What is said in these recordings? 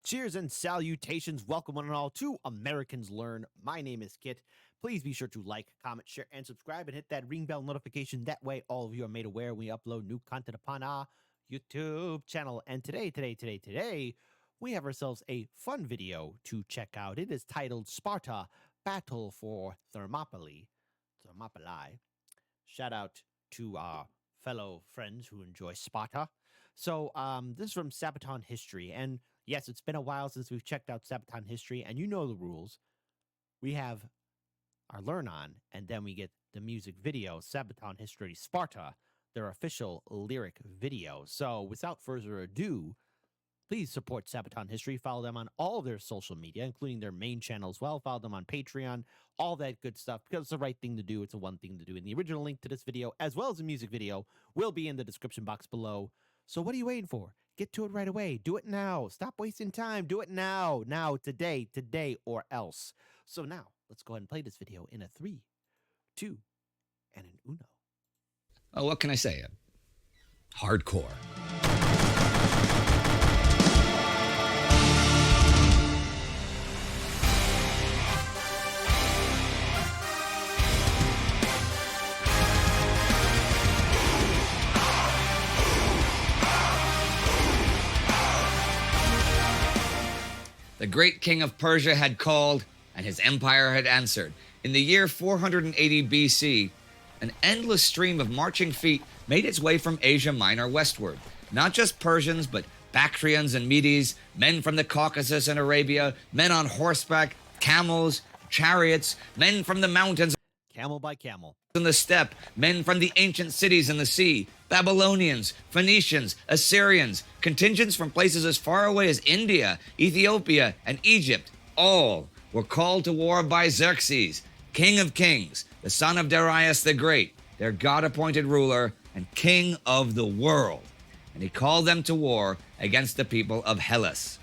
Cheers and salutations. Welcome one and all to Americans Learn. My name is Kit. Please be sure to like, comment, share, and subscribe and hit that ring bell notification. That way all of you are made aware when we upload new content upon our YouTube channel. And today, we have ourselves a fun video to check out. It is titled Sparta, Battle for Thermopylae. Shout out to our fellow friends who enjoy Sparta. So this is from Sabaton history, and yes, it's been a while since we've checked out Sabaton history, and you know the rules. We have our learn on, and then we get the music video, Sabaton history Sparta, their official lyric video. So without further ado, please support Sabaton history. Follow them on all of their social media, including their main channel as well. Follow them on Patreon, all that good stuff, because it's the right thing to do. It's the one thing to do. And the original link to this video, as well as the music video, will be in the description box below. So what are you waiting for? Get to it right away. Do it now. Stop wasting time. Do it now. Now, today, or else. So now, let's go ahead and play this video in a 3, 2, and an uno. Oh, what can I say? Hardcore. The great king of Persia had called, and his empire had answered. In the year 480 BC, an endless stream of marching feet made its way from Asia Minor westward. Not just Persians, but Bactrians and Medes, men from the Caucasus and Arabia, men on horseback, camels, chariots, men from the mountains, camel by camel, in the steppe, men from the ancient cities in the sea, Babylonians, Phoenicians, Assyrians, contingents from places as far away as India, Ethiopia, and Egypt, all were called to war by Xerxes, king of kings, the son of Darius the Great, their God-appointed ruler and king of the world. And he called them to war against the people of Hellas.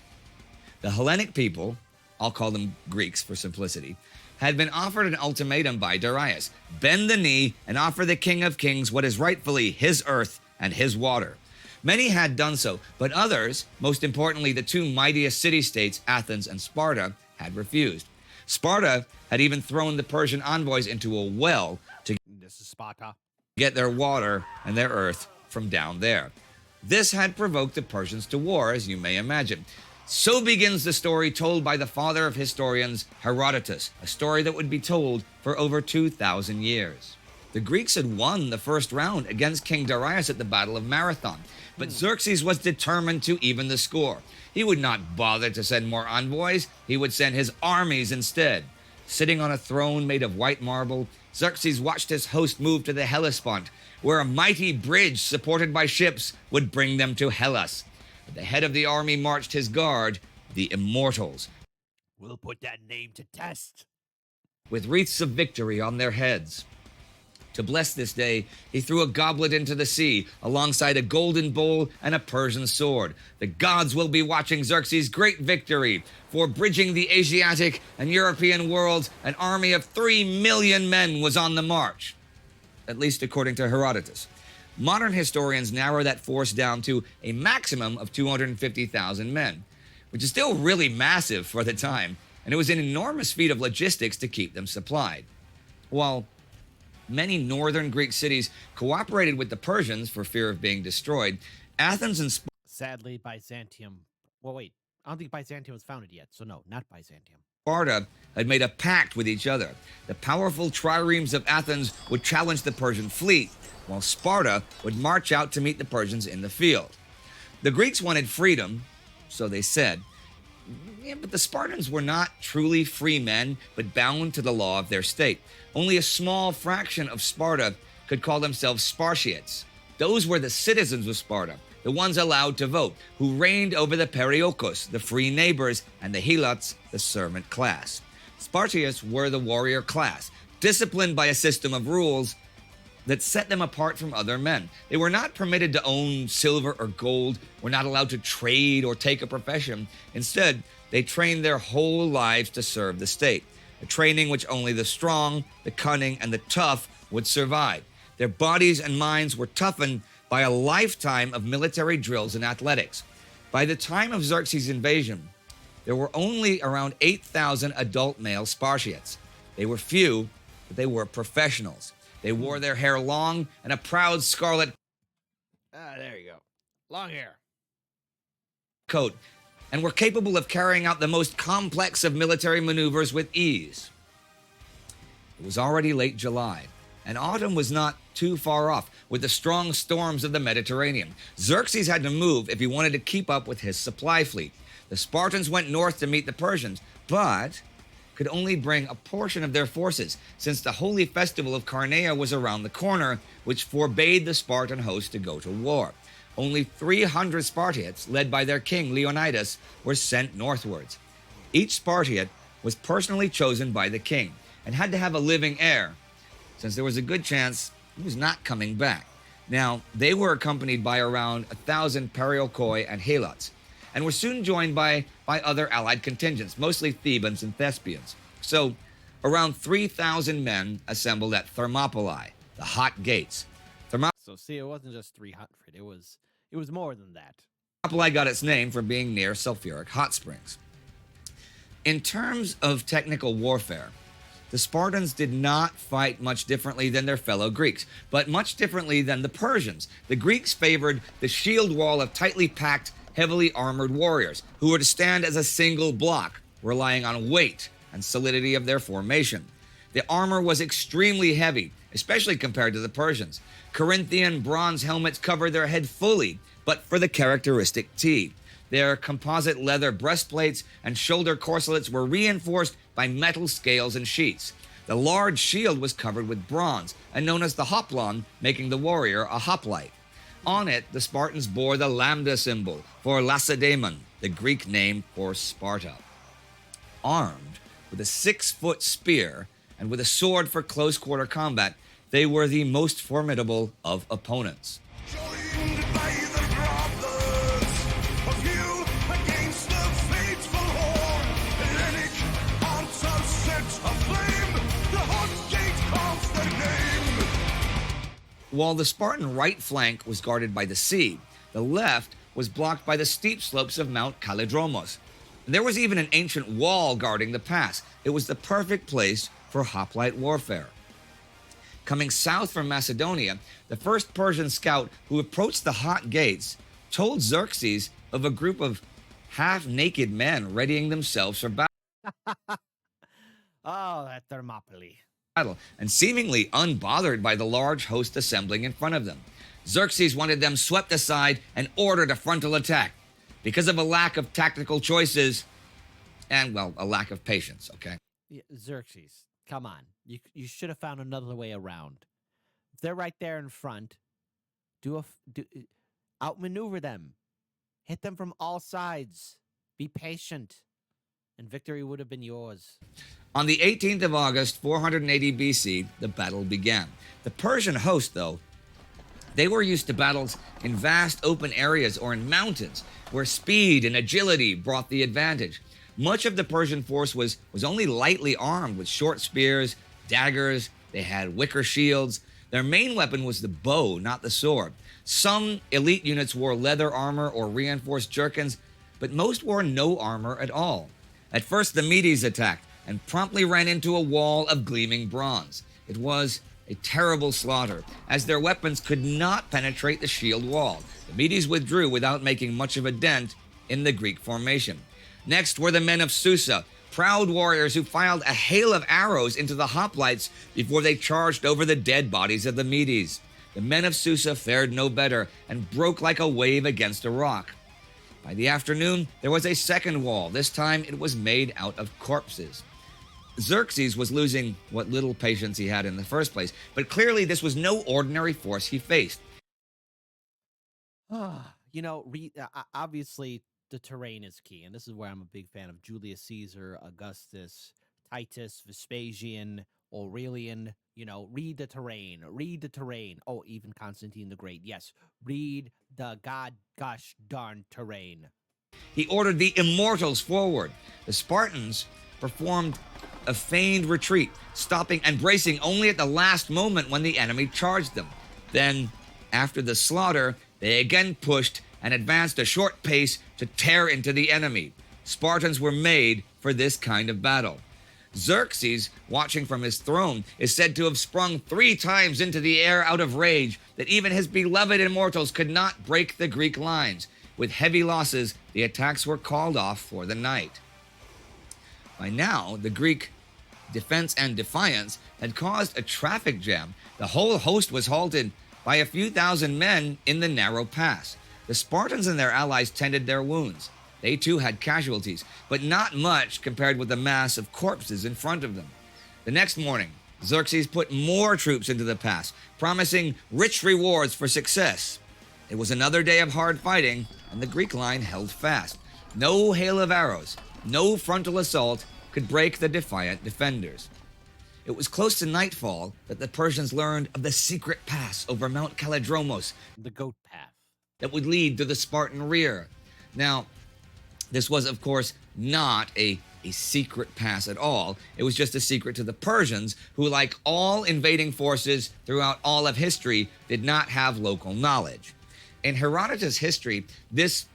The Hellenic people, I'll call them Greeks for simplicity, had been offered an ultimatum by Darius: bend the knee and offer the king of kings what is rightfully his earth and his water. Many had done so, but others, most importantly the two mightiest city-states, Athens and Sparta, had refused. Sparta had even thrown the Persian envoys into a well to get their water and their earth from down there. This had provoked the Persians to war, as you may imagine. So begins the story told by the father of historians, Herodotus, a story that would be told for over 2,000 years. The Greeks had won the first round against King Darius at the Battle of Marathon, but Xerxes was determined to even the score. He would not bother to send more envoys, he would send his armies instead. Sitting on a throne made of white marble, Xerxes watched his host move to the Hellespont, where a mighty bridge supported by ships would bring them to Hellas. At the head of the army marched his guard, the Immortals. We'll put that name to test. With wreaths of victory on their heads. To bless this day, he threw a goblet into the sea, alongside a golden bowl and a Persian sword. The gods will be watching Xerxes' great victory. For bridging the Asiatic and European worlds, an army of 3 million men was on the march. At least according to Herodotus. Modern historians narrow that force down to a maximum of 250,000 men, which is still really massive for the time, and it was an enormous feat of logistics to keep them supplied. While many northern Greek cities cooperated with the Persians for fear of being destroyed, Athens and Sparta... Sadly, Byzantium... Well, wait. I don't think Byzantium was founded yet, so no, not Byzantium. Sparta had made a pact with each other. The powerful triremes of Athens would challenge the Persian fleet, while Sparta would march out to meet the Persians in the field. The Greeks wanted freedom, so they said, but the Spartans were not truly free men, but bound to the law of their state. Only a small fraction of Sparta could call themselves Spartiates. Those were the citizens of Sparta, the ones allowed to vote, who reigned over the Periokos, the free neighbors, and the Helots, the servant class. Spartiates were the warrior class, disciplined by a system of rules that set them apart from other men. They were not permitted to own silver or gold, were not allowed to trade or take a profession. Instead, they trained their whole lives to serve the state, a training which only the strong, the cunning, and the tough would survive. Their bodies and minds were toughened by a lifetime of military drills and athletics. By the time of Xerxes' invasion, there were only around 8,000 adult male Spartiates. They were few, but they were professionals. They wore their hair long and a proud scarlet There you go. Long hair. coat, and were capable of carrying out the most complex of military maneuvers with ease. It was already late July, and autumn was not too far off with the strong storms of the Mediterranean. Xerxes had to move if he wanted to keep up with his supply fleet. The Spartans went north to meet the Persians, but could only bring a portion of their forces, since the holy festival of Carnea was around the corner, which forbade the Spartan host to go to war. Only 300 Spartiates, led by their king Leonidas, were sent northwards. Each Spartiate was personally chosen by the king and had to have a living heir, since there was a good chance he was not coming back. Now, they were accompanied by around 1,000 Perioikoi and Helots, and were soon joined by other allied contingents, mostly Thebans and Thespians. So, around 3,000 men assembled at Thermopylae, the hot gates. So see, it wasn't just 300. It was more than that. Thermopylae got its name from being near sulfuric hot springs. In terms of technical warfare, the Spartans did not fight much differently than their fellow Greeks, but much differently than the Persians. The Greeks favored the shield wall of tightly packed, heavily armored warriors who were to stand as a single block, relying on weight and solidity of their formation. The armor was extremely heavy, especially compared to the Persians. Corinthian bronze helmets covered their head fully, but for the characteristic T. Their composite leather breastplates and shoulder corselets were reinforced by metal scales and sheets. The large shield was covered with bronze and known as the hoplon, making the warrior a hoplite. On it, the Spartans bore the lambda symbol for Lacedaemon, the Greek name for Sparta. Armed with a 6-foot spear and with a sword for close-quarter combat, they were the most formidable of opponents. Joined by the brothers of you against the faithful horde, Hellenic hearts are set aflame, the hot gate calls their name. While the Spartan right flank was guarded by the sea, the left was blocked by the steep slopes of Mount Kallidromos. There was even an ancient wall guarding the pass. It was the perfect place for hoplite warfare. Coming south from Macedonia, the first Persian scout who approached the hot gates told Xerxes of a group of half-naked men readying themselves for Oh, that Thermopylae. battle, and seemingly unbothered by the large host assembling in front of them. Xerxes wanted them swept aside and ordered a frontal attack because of a lack of tactical choices and, well, a lack of patience, okay? Yeah, Xerxes, come on. You should have found another way around. If they're right there in front, outmaneuver them. Hit them from all sides. Be patient. And victory would have been yours. On the 18th of August, 480 BC, the battle began. The Persian host, though, they were used to battles in vast open areas or in mountains, where speed and agility brought the advantage. Much of the Persian force was only lightly armed with short spears, daggers. They had wicker shields. Their main weapon was the bow, not the sword. Some elite units wore leather armor or reinforced jerkins, but most wore no armor at all. At first, the Medes attacked and promptly ran into a wall of gleaming bronze. It was a terrible slaughter, as their weapons could not penetrate the shield wall. The Medes withdrew without making much of a dent in the Greek formation. Next were the men of Susa, proud warriors who fired a hail of arrows into the hoplites before they charged over the dead bodies of the Medes. The men of Susa fared no better and broke like a wave against a rock. By the afternoon, there was a second wall. This time it was made out of corpses. Xerxes was losing what little patience he had in the first place, but clearly this was no ordinary force he faced. Obviously, the terrain is key, and this is where I'm a big fan of Julius Caesar, Augustus, Titus, Vespasian, Aurelian. Read the terrain. Oh, even Constantine the Great. Yes, read the gosh darn terrain. He ordered the immortals forward. The Spartans performed a feigned retreat, stopping and bracing only at the last moment when the enemy charged them. Then, after the slaughter, they again pushed and advanced a short pace to tear into the enemy. Spartans were made for this kind of battle. Xerxes, watching from his throne, is said to have sprung 3 times into the air out of rage that even his beloved immortals could not break the Greek lines. With heavy losses, the attacks were called off for the night. By now, the Greek defense and defiance had caused a traffic jam. The whole host was halted by a few thousand men in the narrow pass. The Spartans and their allies tended their wounds. They too had casualties, but not much compared with the mass of corpses in front of them. The next morning, Xerxes put more troops into the pass, promising rich rewards for success. It was another day of hard fighting, and the Greek line held fast. No hail of arrows, no frontal assault could break the defiant defenders. It was close to nightfall that the Persians learned of the secret pass over Mount Kalidromos The goat path. that would lead to the Spartan rear. Now, this was, of course, not a secret pass at all. It was just a secret to the Persians, who, like all invading forces throughout all of history, did not have local knowledge. In Herodotus' history, this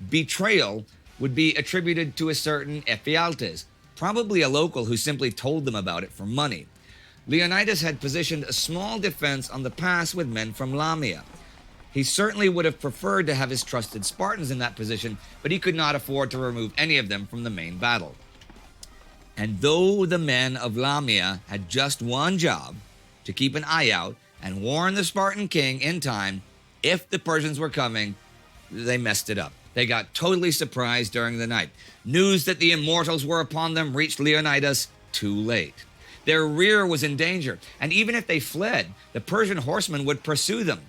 betrayal would be attributed to a certain Ephialtes, probably a local who simply told them about it for money. Leonidas had positioned a small defense on the pass with men from Lamia. He certainly would have preferred to have his trusted Spartans in that position, but he could not afford to remove any of them from the main battle. And though the men of Lamia had just one job, to keep an eye out and warn the Spartan king in time if the Persians were coming, they messed it up. They got totally surprised during the night. News that the immortals were upon them reached Leonidas too late. Their rear was in danger, and even if they fled, the Persian horsemen would pursue them.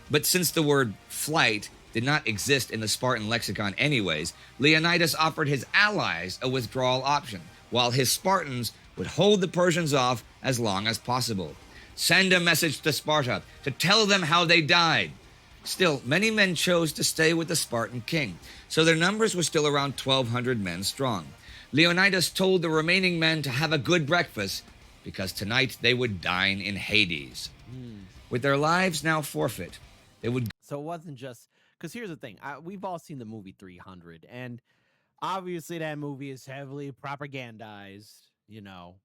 But since the word flight did not exist in the Spartan lexicon anyways, Leonidas offered his allies a withdrawal option, while his Spartans would hold the Persians off as long as possible. Send a message to Sparta to tell them how they died. Still, many men chose to stay with the Spartan king, so their numbers were still around 1,200 men strong. Leonidas told the remaining men to have a good breakfast, because tonight they would dine in Hades. With their lives now forfeit, they would... So it wasn't just because here's the thing: we've all seen the movie 300, and obviously that movie is heavily propagandized, you know.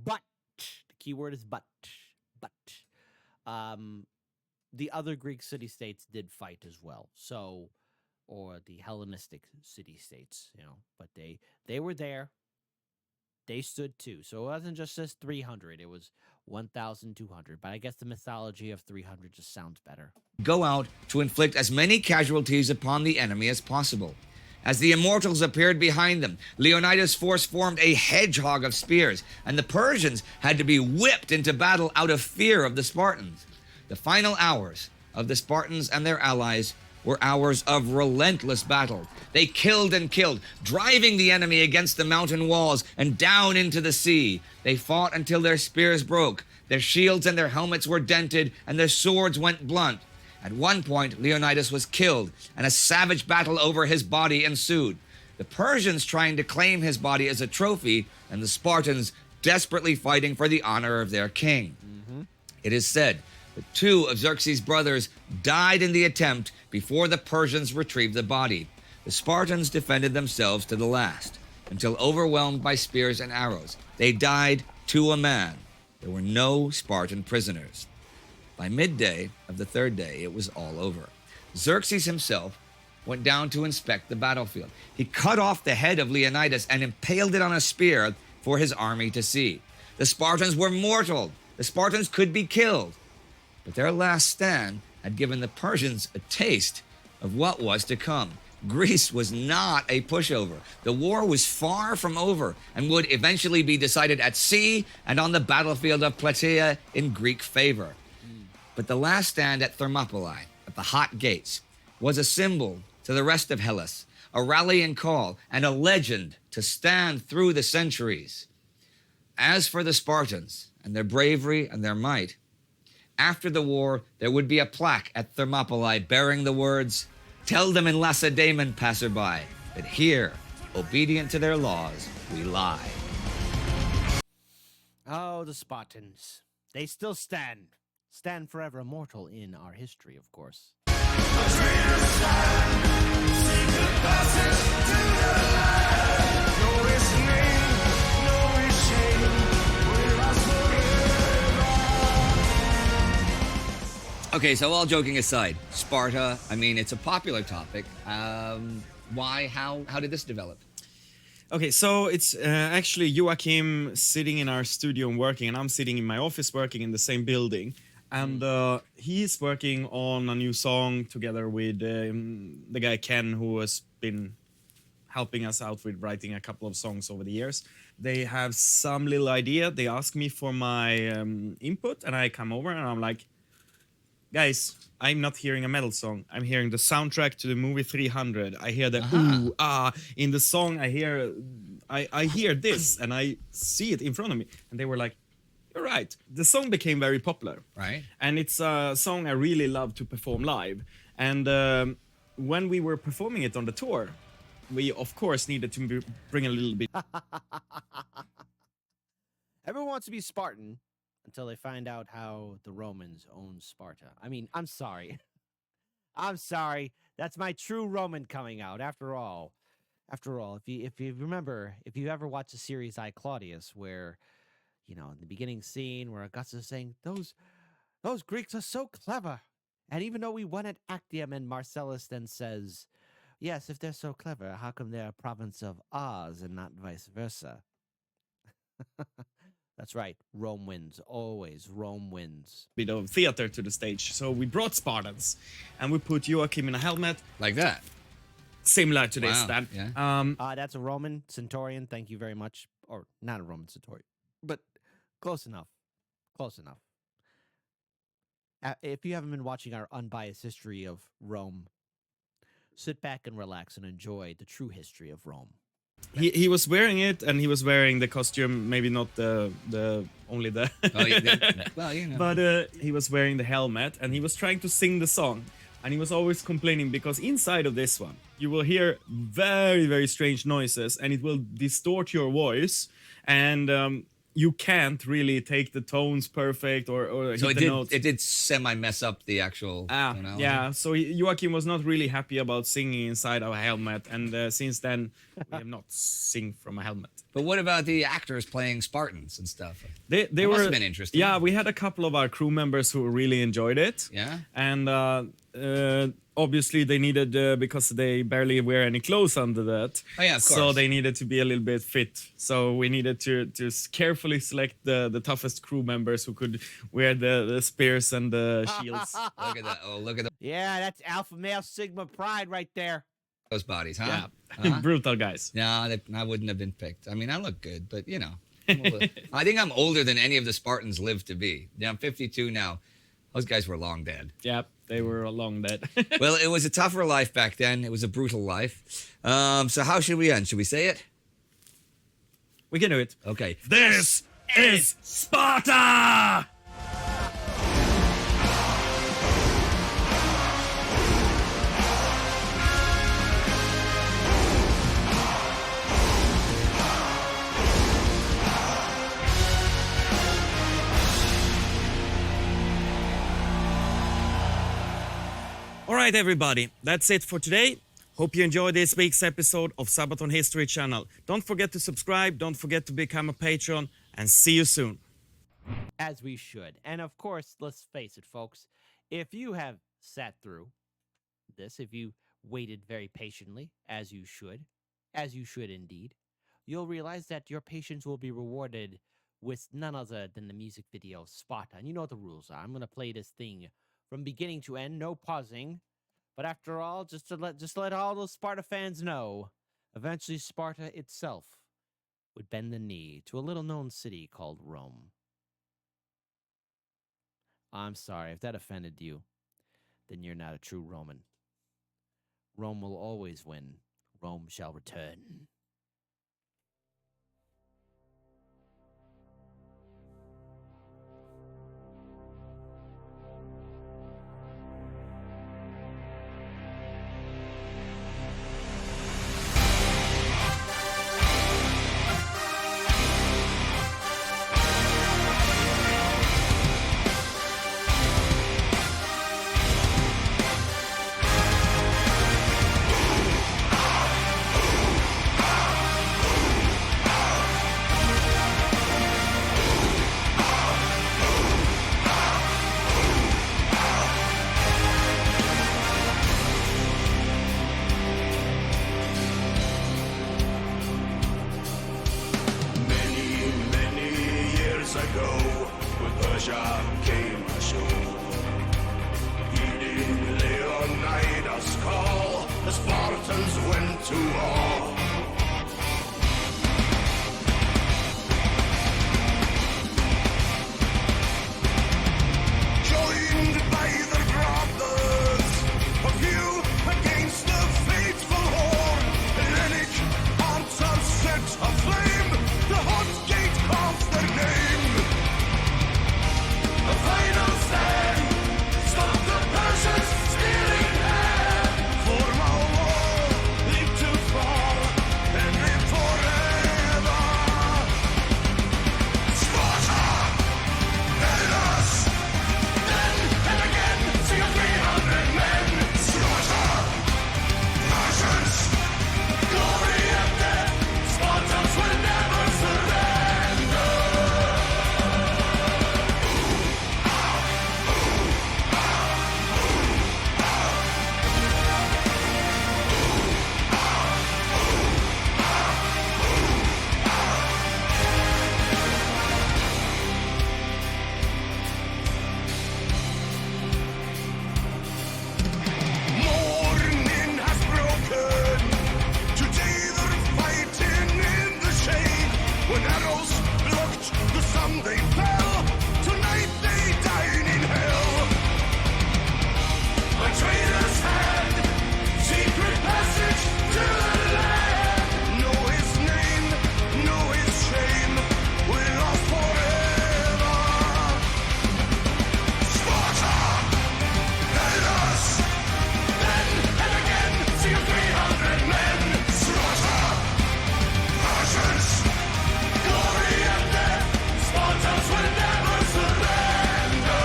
But the key word is but. The other Greek city-states did fight as well. So, or the Hellenistic city-states, you know, but they were there. They stood too. So it wasn't just this 300, it was 1,200. But I guess the mythology of 300 just sounds better. go out to inflict as many casualties upon the enemy as possible. As the immortals appeared behind them, Leonidas' force formed a hedgehog of spears, and the Persians had to be whipped into battle out of fear of the Spartans. The final hours of the Spartans and their allies were hours of relentless battle. They killed and killed, driving the enemy against the mountain walls and down into the sea. They fought until their spears broke, their shields and their helmets were dented, and their swords went blunt. At one point, Leonidas was killed, and a savage battle over his body ensued. The Persians trying to claim his body as a trophy, and the Spartans desperately fighting for the honor of their king. It is said that 2 of Xerxes' brothers died in the attempt before the Persians retrieved the body. The Spartans defended themselves to the last, until overwhelmed by spears and arrows. They died to a man. There were no Spartan prisoners. By midday of the 3rd day, it was all over. Xerxes himself went down to inspect the battlefield. He cut off the head of Leonidas and impaled it on a spear for his army to see. The Spartans were mortal. The Spartans could be killed. But their last stand had given the Persians a taste of what was to come. Greece was not a pushover. The war was far from over and would eventually be decided at sea and on the battlefield of Plataea in Greek favor. But the last stand at Thermopylae, at the Hot Gates, was a symbol to the rest of Hellas, a rallying call, and a legend to stand through the centuries. As for the Spartans and their bravery and their might, after the war, there would be a plaque at Thermopylae bearing the words, "Tell them in Lacedaemon, passerby, that here, obedient to their laws, we lie." Oh, the Spartans. They still stand. Stand forever immortal in our history, of course. Secret passage to the light. Okay, so all joking aside, Sparta, I mean, it's a popular topic. Why? How did this develop? Okay, so it's actually Joachim sitting in our studio and working, and I'm sitting in my office working in the same building. And he's working on a new song together with the guy Ken, who has been helping us out with writing a couple of songs over the years. They have some little idea. They ask me for my input, and I come over and I'm like, guys, I'm not hearing a metal song. I'm hearing the soundtrack to the movie 300. I hear the ooh, ah. In the song, I hear this, and I see it in front of me. And they were like, you're right. The song became very popular. Right. And it's a song I really love to perform live. And when we were performing it on the tour, we, of course, needed to bring a little bit. Everyone wants to be Spartan until they find out how the Romans owned Sparta. I mean, I'm sorry. I'm sorry. That's my true Roman coming out. After all, if you remember, if you ever watched the series I, Claudius, where, you know, in the beginning scene where Augustus is saying, those Greeks are so clever. And even though we won at Actium, and Marcellus then says, yes, if they're so clever, how come they're a province of ours and not vice versa? That's right. Rome wins. Always. Rome wins. Bit of theater to the stage. So we brought Spartans, and we put Joachim in a helmet. Like that. Similar to this. Wow, That, yeah. That's a Roman centurion. Thank you very much. Or not a Roman centurion, but close enough. Close enough. If you haven't been watching our unbiased history of Rome, sit back and relax and enjoy the true history of Rome. he was wearing it, and he was wearing the costume, maybe not the only the Oh, yeah, well, you know. but he was wearing the helmet, and he was trying to sing the song, and he was always complaining because inside of this one you will hear very, very strange noises, and it will distort your voice, and you can't really take the tones perfect or So hit the notes. it did semi mess up the actual. You know, Yeah, so Joachim was not really happy about singing inside our helmet, and since then we have not sing from a helmet. But what about the actors playing Spartans and stuff? They That were must have been interesting. Yeah, we had a couple of our crew members who really enjoyed it. Yeah? And obviously they needed, because they barely wear any clothes under that. Oh, yeah, of So course. they needed to be a little bit fit. So we needed to carefully select the toughest crew members who could wear the spears and the shields. Look at that. Oh, look at Yeah, that's Alpha Male Sigma Pride right there. those bodies, huh? Yeah, Huh? brutal guys. No, I wouldn't have been picked. I mean, I look good, but you know, I think I'm older than any of the Spartans lived to be. Yeah, I'm 52 now. Those guys were long dead. Yeah, they were long dead. Well, it was a tougher life back then. It was a brutal life. So how should we end? Should we say it? We can do it. Okay. This is Sparta! All right, everybody, that's it for today. Hope you enjoyed this week's episode of Sabaton History Channel. Don't forget to subscribe, don't forget to become a patron, and see you soon. As we should. And of course, let's face it, folks, if you have sat through this, if you waited very patiently, as you should indeed, you'll realize that your patience will be rewarded with none other than the music video Sparta. And you know what the rules are. I'm going to play this thing from beginning to end, no pausing. But after all, just to let all those Sparta fans know, eventually Sparta itself would bend the knee to a little-known city called Rome. I'm sorry, if that offended you, then you're not a true Roman. Rome will always win. Rome shall return. Spartans went to war. Joined by the brothers of you against the faithful horde, Hellenic hearts are set aflame, the hot gate of their name. The final stand, stop the Persians stealing land. Form a wall, leap to fall, and live forever. Sparta, Hellas, then and again, see 300 men. Sparta, Persians, glory and death, Spartans will never surrender. Morning has broken. Today they're fighting in the shade. When arrows blocked the sun, they fell. Tonight they dine in hell. A traitor's hand, secret passage to the land. Know his name, know his shame. We're lost forever. Sparta, Hellas, then and again, see 300 men. Sparta, Persians, glory and death, Spartans will never surrender.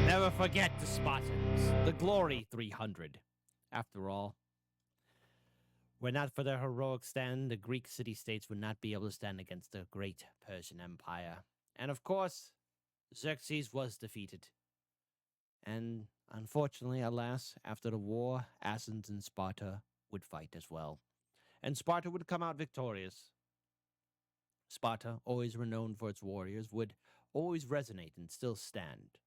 Never forget the Spartans, the Glory 300. After all, were not for their heroic stand, the Greek city-states would not be able to stand against the great Persian Empire. And of course, Xerxes was defeated. And unfortunately, alas, after the war, Athens and Sparta would fight as well. And Sparta would come out victorious. Sparta, always renowned for its warriors, would always resonate and still stand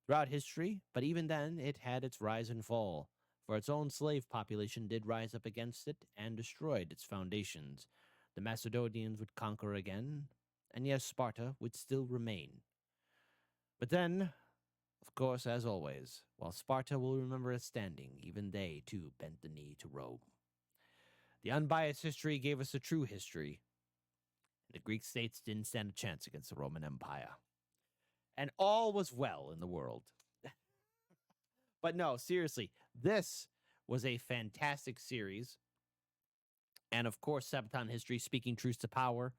throughout history, but even then it had its rise and fall, for its own slave population did rise up against it and destroyed its foundations. The Macedonians would conquer again, and yes, Sparta would still remain. But then, of course, as always, while Sparta will remember its standing, even they, too, bent the knee to Rome. The unbiased history gave us a true history. The Greek states didn't stand a chance against the Roman Empire. And all was well in the world. But no, seriously, this was a fantastic series. And of course, Sabaton history, speaking truth to power.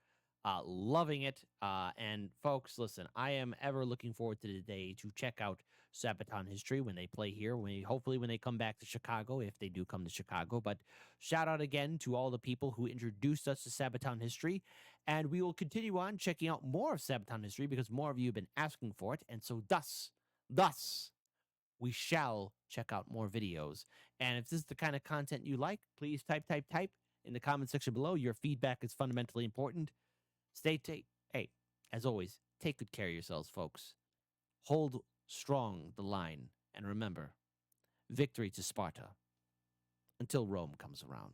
Loving it. And folks, listen, I am ever looking forward to the day to check out Sabaton history when they play here. Hopefully when they come back to Chicago, if they do come to Chicago. But shout out again to all the people who introduced us to Sabaton history. And we will continue on checking out more of Sabaton history because more of you have been asking for it. And so thus, we shall check out more videos. And if this is the kind of content you like, please type in the comment section below. Your feedback is fundamentally important. Hey, as always, take good care of yourselves, folks. Hold strong the line. And remember, victory to Sparta. until Rome comes around.